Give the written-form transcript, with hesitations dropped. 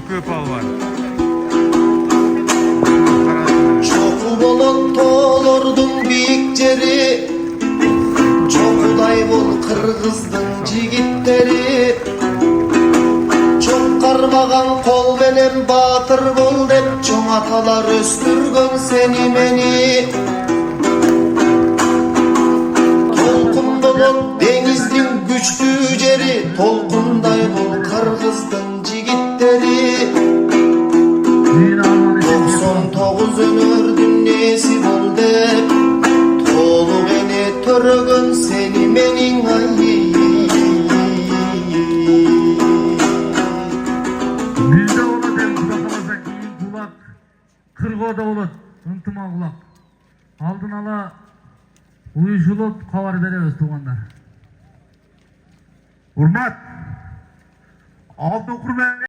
көп албар. Çoku bolot toğlordun biyik jeri, çokuday bol Kırgızdın jigitleri. Çok karmagan kol benem batır bol dep, çoğ atalar östürgön seni meni. Tolkun bolot denizдің güçlü jeri, tolkunday bol Kırgızdın jigitleri. 99 önördün nesi bol dep, tolu beni törgön seni menin ayy. Bizde ola dem Kuda kalasa kiyin kulak, kırgoda olat, ынтыма kulak. Aldın ala uyuşulup kavar berебиз tuğanlar. Урмат! Алты құрман